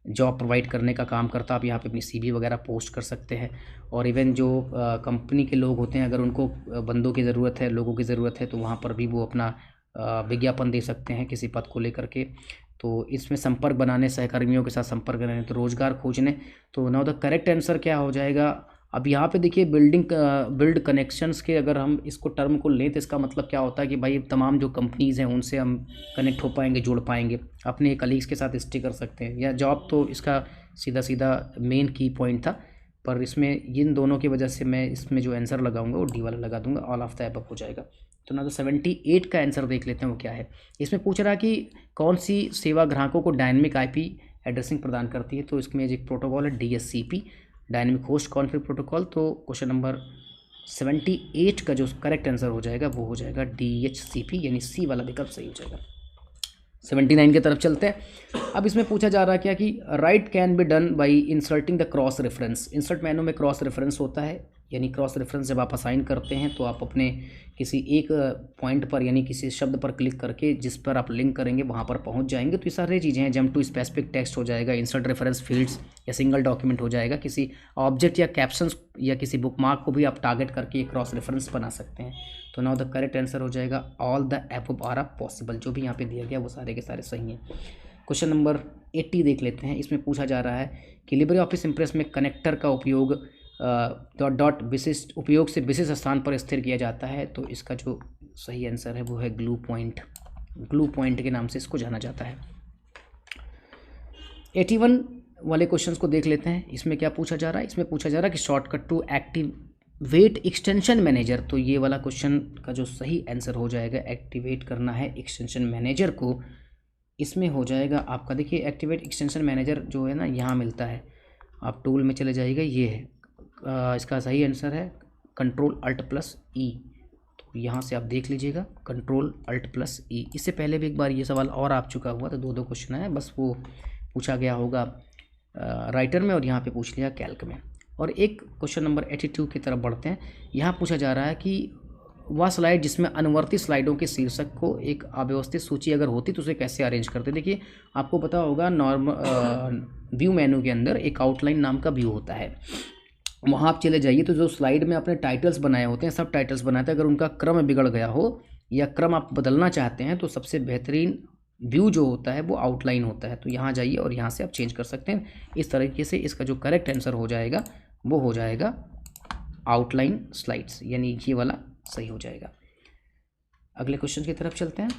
जॉब प्रोवाइड करने का काम करता है। आप यहाँ पे अपनी CV वगैरह पोस्ट कर सकते हैं और इवन जो कंपनी के लोग होते हैं, अगर उनको बंदों की ज़रूरत है, लोगों की ज़रूरत है, तो वहाँ पर भी वो अपना विज्ञापन दे सकते हैं किसी पद को लेकर के। तो इसमें संपर्क बनाने, सहकर्मियों के साथ संपर्क करने, तो रोज़गार खोजने। तो नाउ द करेक्ट आंसर क्या हो जाएगा। अब यहाँ पे देखिए बिल्ड कनेक्शंस के अगर हम इसको टर्म को लें तो इसका मतलब क्या होता है कि भाई तमाम जो कंपनीज़ हैं उनसे हम कनेक्ट हो पाएंगे, जुड़ पाएंगे, अपने कलीग्स के साथ स्टे कर सकते हैं। या जॉब तो इसका सीधा सीधा मेन की पॉइंट था, पर इसमें इन दोनों की वजह से मैं इसमें जो आंसर लगाऊंगा वो डी वाला लगा दूंगा, ऑल ऑफ द अबव हो जाएगा। तो ना तो 78 का आंसर देख लेते हैं वो क्या है। इसमें पूछ रहा है कि कौन सी सेवा ग्राहकों को डायनेमिक IP एड्रेसिंग प्रदान करती है। तो इसमें एक प्रोटोकॉल है DHCP, dynamic host config protocol. तो क्वेश्चन नंबर 78 का जो करेक्ट आंसर हो जाएगा वो हो जाएगा DHCP, यानी सी वाला विकल्प सही हो जाएगा। 79 की तरफ चलते हैं। अब इसमें पूछा जा रहा है क्या कि right can be done by inserting the cross reference. Insert मेनू में क्रॉस रेफरेंस होता है, यानी क्रॉस रेफरेंस जब आप असाइन करते हैं तो आप अपने किसी एक पॉइंट पर यानी किसी शब्द पर क्लिक करके जिस पर आप लिंक करेंगे वहाँ पर पहुँच जाएंगे। तो ये सारी चीज़ें हैं। जंप टू स्पेसिफिक टेक्स्ट हो जाएगा, इंसर्ट रेफरेंस फील्ड्स या सिंगल डॉक्यूमेंट हो जाएगा। किसी ऑब्जेक्ट या कैप्शंस या किसी बुकमार्क को भी आप टारगेट करके क्रॉस रेफरेंस बना सकते हैं। तो नाउ द करेक्ट आंसर हो जाएगा all the above are possible. जो भी यहाँ पे दिया गया वो सारे के सारे सही हैं। क्वेश्चन नंबर 80 देख लेते हैं। इसमें पूछा जा रहा है कि लिब्रे ऑफिस इम्प्रेस में कनेक्टर का उपयोग डॉट डॉट विशिष्ट उपयोग से विशिष्ट स्थान पर स्थिर किया जाता है। तो इसका जो सही आंसर है वो है ग्लू पॉइंट। ग्लू पॉइंट के नाम से इसको जाना जाता है। 81 वाले क्वेश्चंस को देख लेते हैं। इसमें क्या पूछा जा रहा है? इसमें पूछा जा रहा है कि shortcut to activate extension manager. तो ये वाला क्वेश्चन का जो सही आंसर हो जाएगा, एक्टिवेट करना है एक्सटेंशन मैनेजर को, इसमें हो जाएगा आपका, देखिए एक्टिवेट एक्सटेंशन मैनेजर जो है ना यहाँ मिलता है, आप टूल में चले जाइएगा, ये है इसका सही आंसर है कंट्रोल अल्ट प्लस ई। तो यहाँ से आप देख लीजिएगा कंट्रोल अल्ट प्लस ई। इससे पहले भी एक बार ये सवाल और आ चुका हुआ, तो दो क्वेश्चन है, बस वो पूछा गया होगा राइटर में और यहाँ पे पूछ लिया कैल्क में। और एक क्वेश्चन नंबर 82 की तरफ बढ़ते हैं। यहाँ पूछा जा रहा है कि वह स्लाइड जिसमें अनुवर्ती स्लाइडों के शीर्षक को एक अव्यवस्थित सूची अगर होती तो उसे कैसे अरेंज करते। देखिए आपको पता होगा नॉर्मल व्यू मेनू के अंदर एक आउटलाइन नाम का व्यू होता है, वहाँ आप चले जाइए तो जो स्लाइड में अपने टाइटल्स बनाए होते हैं, सब टाइटल्स बनाते हैं, अगर उनका क्रम बिगड़ गया हो या क्रम आप बदलना चाहते हैं तो सबसे बेहतरीन व्यू जो होता है वो आउटलाइन होता है। तो यहाँ जाइए और यहाँ से आप चेंज कर सकते हैं। इस तरीके से इसका जो करेक्ट आंसर हो जाएगा वो हो जाएगा आउटलाइन स्लाइड्स, यानी ये वाला सही हो जाएगा। अगले क्वेश्चन की तरफ चलते हैं।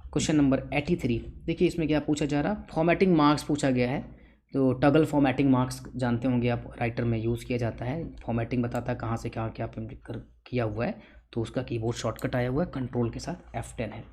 क्वेश्चन नंबर 83 देखिए इसमें क्या पूछा जा रहा, फॉर्मेटिंग मार्क्स पूछा गया है। तो टगल फॉर्मेटिंग मार्क्स जानते होंगे आप, राइटर में यूज़ किया जाता है। फॉर्मेटिंग बताता है कहाँ से क्या क्या किया हुआ है, तो उसका कीबोर्ड शॉर्टकट आया हुआ है कंट्रोल के साथ F10 है।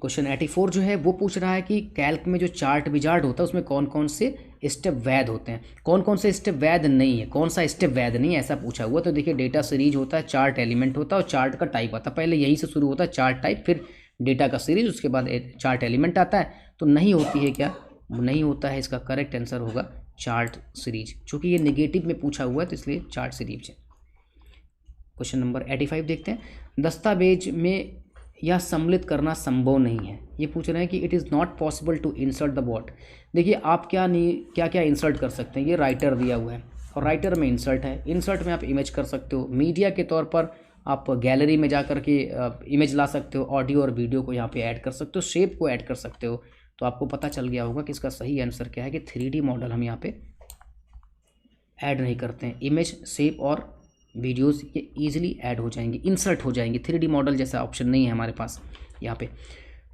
क्वेश्चन 84 जो है वो पूछ रहा है कि कैल्क में जो चार्ट विजार्ड होता है उसमें कौन कौन से स्टेप वैध होते हैं, कौन कौन से स्टेप वैध नहीं है, कौन सा स्टेप वैध नहीं है, ऐसा पूछा हुआ। तो देखिए डेटा सीरीज होता है, चार्ट एलिमेंट होता है और चार्ट का टाइप आता है। पहले यही से शुरू होता है चार्ट टाइप, फिर डेटा का सीरीज, उसके बाद चार्ट एलिमेंट आता है। तो नहीं होती है क्या? नहीं होता है। इसका करेक्ट आंसर होगा चार्ट सीरीज, चूँकि ये नेगेटिव में पूछा हुआ है तो इसलिए चार्ट सीरीज है। क्वेश्चन नंबर 85 देखते हैं। दस्तावेज में यह सम्मिलित करना संभव नहीं है। ये पूछ रहे हैं कि it is not possible to insert the what. देखिए आप क्या क्या इंसर्ट कर सकते हैं, ये राइटर दिया हुआ है और राइटर में इंसर्ट है। इंसर्ट में आप इमेज कर सकते हो, मीडिया के तौर पर आप गैलरी में जा कर के इमेज ला सकते हो, ऑडियो और वीडियो को यहाँ पे ऐड कर सकते हो, शेप को ऐड कर सकते हो। तो आपको पता चल गया होगा कि इसका सही आंसर क्या है कि 3D मॉडल हम यहाँ पे ऐड नहीं करते हैं। इमेज, शेप और वीडियोस ये इजीली ऐड हो जाएंगे, इंसर्ट हो जाएंगे। 3D मॉडल जैसा ऑप्शन नहीं है हमारे पास यहाँ पे।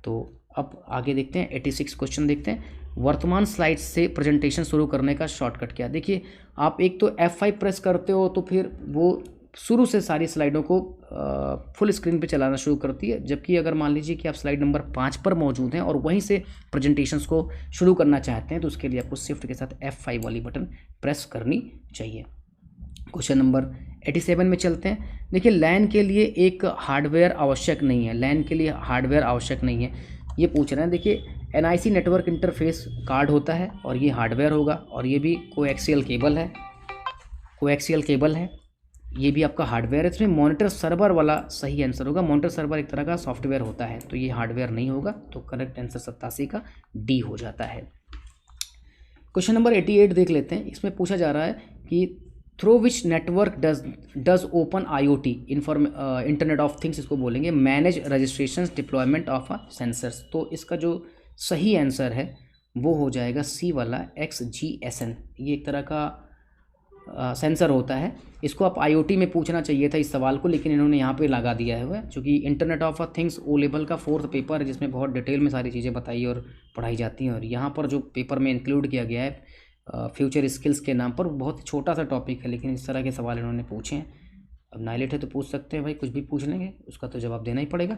तो अब आगे देखते हैं 86 क्वेश्चन देखते हैं। वर्तमान स्लाइड से प्रेजेंटेशन शुरू करने का शॉर्टकट क्या? देखिए आप एक तो F5 प्रेस करते हो तो फिर वो शुरू से सारी स्लाइडों को फुल स्क्रीन पे चलाना शुरू करती है, जबकि अगर मान लीजिए कि आप स्लाइड नंबर 5 पर मौजूद हैं और वहीं से प्रेजेंटेशंस को शुरू करना चाहते हैं तो उसके लिए आपको शिफ्ट के साथ F5 वाली बटन प्रेस करनी चाहिए। क्वेश्चन नंबर 87 में चलते हैं। देखिए लैन के लिए एक हार्डवेयर आवश्यक नहीं है, लैन के लिए हार्डवेयर आवश्यक नहीं है, ये पूछ रहे हैं। देखिए NIC नेटवर्क इंटरफेस कार्ड होता है और ये हार्डवेयर होगा, और ये भी कोएक्सियल केबल है, कोएक्सियल केबल है, ये भी आपका हार्डवेयर है। इसमें मॉनिटर सर्वर वाला सही आंसर होगा। मॉनिटर सर्वर एक तरह का सॉफ्टवेयर होता है, तो ये हार्डवेयर नहीं होगा। तो करेक्ट आंसर 87 का डी हो जाता है। क्वेश्चन नंबर 88 देख लेते हैं। इसमें पूछा जा रहा है कि through which network does open IoT internet of things इसको बोलेंगे manage registration deployment of sensors. तो इसका जो सही आंसर है वो हो जाएगा सी वाला XGSN। ये एक तरह का सेंसर होता है। इसको आप IoT में पूछना चाहिए था इस सवाल को, लेकिन इन्होंने यहाँ पे लगा दिया है, क्योंकि internet of things O level का 4th पेपर है जिसमें बहुत डिटेल में सारी चीज़ें बताई और पढ़ाई जाती हैं। और यहाँ पर जो पेपर में इंक्लूड किया गया है फ्यूचर स्किल्स के नाम पर, बहुत छोटा सा टॉपिक है, लेकिन इस तरह के सवाल इन्होंने पूछे हैं। अब नाइलेट है तो पूछ सकते हैं भाई, कुछ भी पूछ लेंगे, उसका तो जवाब देना ही पड़ेगा।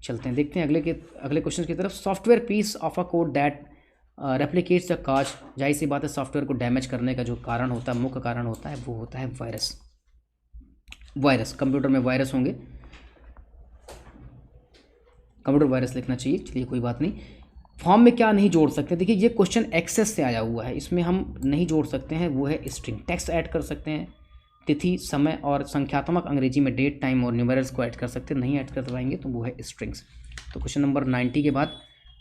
चलते हैं, देखते हैं अगले क्वेश्चन की तरफ। Software piece of a code that replicates the cause. जाहिर सी बात है सॉफ्टवेयर को डैमेज करने का जो कारण होता है, मुख्य कारण होता है, वो होता है वायरस। वायरस, कंप्यूटर में वायरस होंगे, कंप्यूटर वायरस लिखना चाहिए। चलिए कोई बात नहीं। फॉर्म में क्या नहीं जोड़ सकते? देखिए ये क्वेश्चन एक्सेस से आया हुआ है, इसमें हम नहीं जोड़ सकते हैं, वो है स्ट्रिंग। टेक्स्ट ऐड कर सकते हैं, तिथि, समय और संख्यात्मक अंग्रेजी में डेट, टाइम और न्यूमेरल्स को ऐड कर सकते हैं, नहीं ऐड कर पाएंगे तो वो है स्ट्रिंग्स। तो क्वेश्चन नंबर 90 के बाद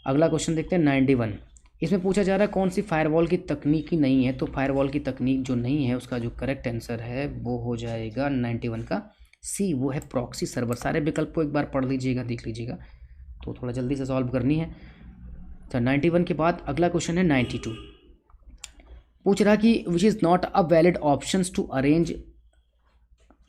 अगला क्वेश्चन देखते हैं 91। इसमें पूछा जा रहा है कौन सी फायरवॉल की तकनीक ही नहीं है। तो फायरवॉल की तकनीक जो नहीं है उसका जो करेक्ट आंसर है वो हो जाएगा 91 का सी, वो है प्रॉक्सी सर्वर। सारे विकल्प को एक बार पढ़ लीजिएगा, देख लीजिएगा, तो थोड़ा जल्दी से सॉल्व करनी है। तो 91 के बाद अगला क्वेश्चन है 92। पूछ रहा कि which is not a valid options to arrange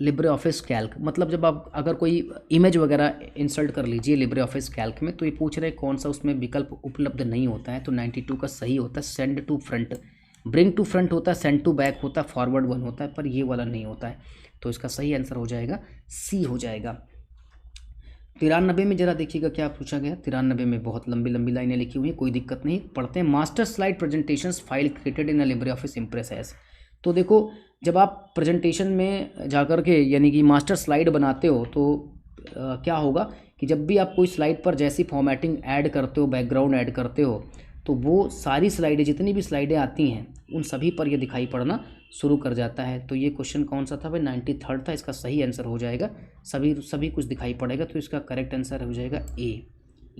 LibreOffice Calc. मतलब जब आप अगर कोई इमेज वगैरह इंसर्ट कर लीजिए लिब्रे ऑफिस कैल्क में, तो ये पूछ रहे कौन सा उसमें विकल्प उपलब्ध नहीं होता है। तो 92 का सही होता है send to front. Bring to front होता है, सेंड टू बैक होता है, फॉरवर्ड वन होता है, पर ये वाला नहीं होता है। तो इसका सही आंसर हो जाएगा सी हो जाएगा। 93 में जरा देखिएगा क्या पूछा गया। 93 में बहुत लंबी लंबी लाइनें लिखी हुई हैं, कोई दिक्कत नहीं, पढ़ते हैं। Master slide presentations file created in LibreOffice Impress as. तो देखो जब आप प्रेजेंटेशन में जाकर के यानी कि मास्टर स्लाइड बनाते हो तो क्या होगा कि जब भी आप कोई स्लाइड पर जैसी फॉर्मेटिंग ऐड करते हो, बैकग्राउंड ऐड करते हो, तो वो सारी स्लाइडें जितनी भी स्लाइडें आती हैं उन सभी पर ये दिखाई पड़ना शुरू कर जाता है। तो ये क्वेश्चन कौन सा था भाई? 93 था। इसका सही आंसर हो जाएगा सभी कुछ दिखाई पड़ेगा, तो इसका करेक्ट आंसर हो जाएगा ए,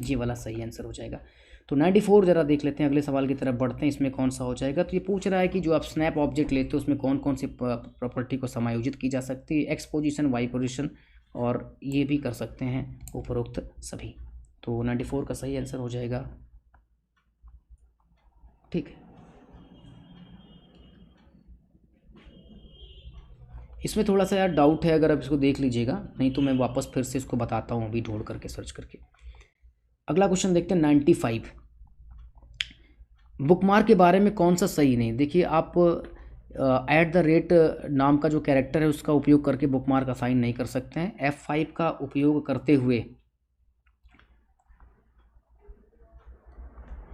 ये वाला सही आंसर हो जाएगा। तो 94 जरा देख लेते हैं, अगले सवाल की तरफ बढ़ते हैं। इसमें कौन सा हो जाएगा? तो ये पूछ रहा है कि जो आप स्नैप ऑब्जेक्ट लेते हो उसमें कौन कौन सी प्रॉपर्टी को समायोजित की जा सकती है। एक्स पोजीशन, वाई पोजीशन, और ये भी कर सकते हैं उपरोक्त सभी। तो 94 का सही आंसर हो जाएगा। ठीक है, इसमें थोड़ा सा यार डाउट है, अगर आप इसको देख लीजिएगा, नहीं तो मैं वापस फिर से इसको बताता हूँ अभी ढूंढ करके सर्च करके। अगला क्वेश्चन देखते हैं 95। बुकमार्क के बारे में कौन सा सही नहीं? देखिए आप @ नाम का जो कैरेक्टर है उसका उपयोग करके बुकमार्क असाइन नहीं कर सकते हैं। F5 का उपयोग करते हुए,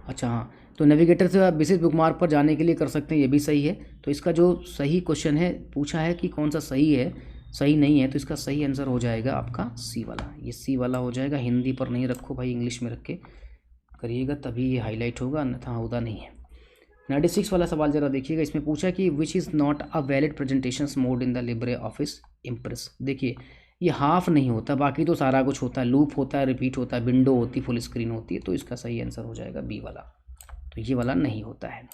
अच्छा हाँ, तो नेविगेटर से आप विशेष बुकमार्क पर जाने के लिए कर सकते हैं, ये भी सही है। तो इसका जो सही क्वेश्चन है, पूछा है कि कौन सा सही है, सही नहीं है, तो इसका सही आंसर हो जाएगा आपका सी वाला। ये सी वाला हो जाएगा। हिंदी पर नहीं रखो भाई, इंग्लिश में रख के करिएगा तभी ये हाईलाइट होगा, अन्यथा होगा नहीं है। 96 वाला सवाल जरा देखिएगा। इसमें पूछा कि which is not a valid presentations mode in the Libre office impress. देखिए ये हाफ नहीं होता, बाकी तो सारा कुछ होता है, लूप होता है, रिपीट होता है, विंडो होती है, फुल स्क्रीन होती है। तो इसका सही आंसर हो जाएगा बी वाला, तो ये वाला नहीं होता है।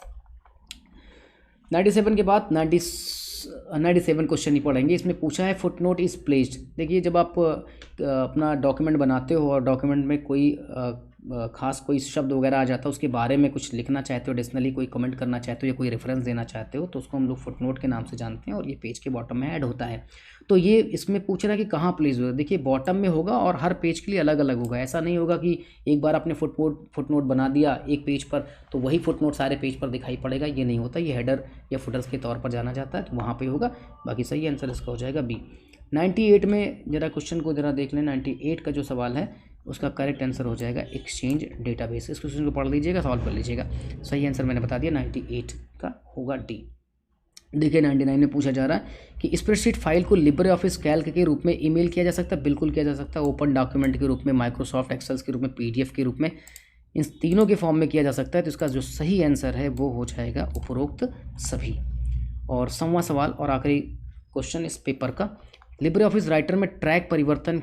97 के बाद 97 क्वेश्चन ही पढ़ेंगे। इसमें पूछा है फुटनोट इज़ प्लेस्ड। देखिए जब आप अपना डॉक्यूमेंट बनाते हो और डॉक्यूमेंट में कोई खास कोई शब्द वगैरह आ जाता है, उसके बारे में कुछ लिखना चाहते हो, एडिशनली कोई कमेंट करना चाहते हो या कोई रेफरेंस देना चाहते हो, तो उसको हम लोग फुटनोट के नाम से जानते हैं, और ये पेज के बॉटम में ऐड होता है। तो ये इसमें पूछ रहा है कि कहाँ प्लेस होगा। देखिए बॉटम में होगा और हर पेज के लिए अलग अलग होगा। ऐसा नहीं होगा कि एक बार आपने फुटनोट बना दिया एक पेज पर तो वही फुटनोट सारे पेज पर दिखाई पड़ेगा, ये नहीं होता। ये हेडर या फुटर्स के तौर पर जाना जाता है, तो वहाँ पर होगा। बाकी सही आंसर इसका हो जाएगा बी। 98 में जरा क्वेश्चन को जरा देख लें। 98 का जो सवाल है उसका करेक्ट आंसर हो जाएगा एक्सचेंज डेटाबेस। इस क्वेश्चन को पढ़ लीजिएगा, सॉल्व कर लीजिएगा। सही आंसर मैंने बता दिया, 98 का होगा डी। देखिए 99 में पूछा जा रहा है कि स्प्रेडशीट फाइल को लिब्रे ऑफिस कैल्क के रूप में ईमेल किया जा सकता है। बिल्कुल किया जा सकता है। ओपन डॉक्यूमेंट के रूप में, माइक्रोसॉफ्ट एक्सेल के रूप में, PDF के रूप में, इन तीनों के फॉर्म में किया जा सकता है। तो इसका जो सही आंसर है वो हो जाएगा उपरोक्त सभी। और 100वां सवाल और आखिरी क्वेश्चन इस पेपर का, लिब्रे ऑफिस राइटर में ट्रैक परिवर्तन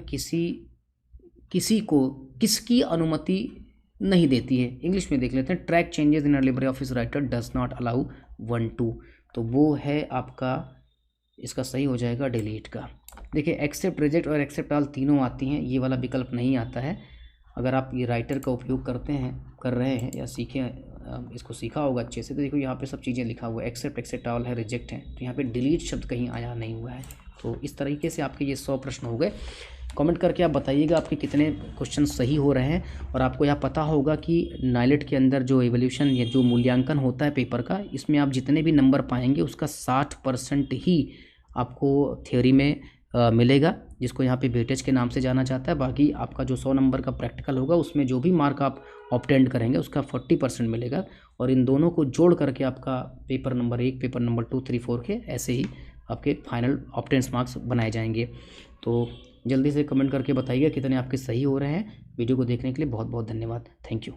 किसकी अनुमति नहीं देती है। इंग्लिश में देख लेते हैं। Track changes in Libre office writer does not allow 1 2, तो वो है आपका, इसका सही हो जाएगा डिलीट का। देखिए एक्सेप्ट, रिजेक्ट और एक्सेप्ट ऑल तीनों आती हैं, ये वाला विकल्प नहीं आता है। अगर आप ये राइटर का उपयोग कर रहे हैं या इसको सीखा होगा अच्छे से, तो देखो यहाँ पे सब चीज़ें लिखा हुआ है। एक्सेप्ट ऑल है, रिजेक्ट है, तो यहाँ पे डिलीट शब्द कहीं आया नहीं हुआ है। तो इस तरीके से आपके ये 100 प्रश्न हो गए। कमेंट करके आप बताइएगा आपके कितने क्वेश्चन सही हो रहे हैं। और आपको यह पता होगा कि नाइलेट के अंदर जो एवोल्यूशन या जो मूल्यांकन होता है पेपर का, इसमें आप जितने भी नंबर पाएंगे उसका 60% ही आपको थ्योरी में मिलेगा, जिसको यहाँ पे वेटेज के नाम से जाना जाता है। बाकी आपका जो 100 नंबर का प्रैक्टिकल होगा उसमें जो भी मार्क आप ऑब्टेंड करेंगे उसका 40% मिलेगा। और इन दोनों को जोड़ करके आपका पेपर नंबर 1, पेपर नंबर 2, 3, 4 के ऐसे ही आपके फाइनल ऑब्टेंस मार्क्स बनाए जाएंगे। तो जल्दी से कमेंट करके बताइएगा कितने आपके सही हो रहे हैं। वीडियो को देखने के लिए बहुत बहुत धन्यवाद। Thank you.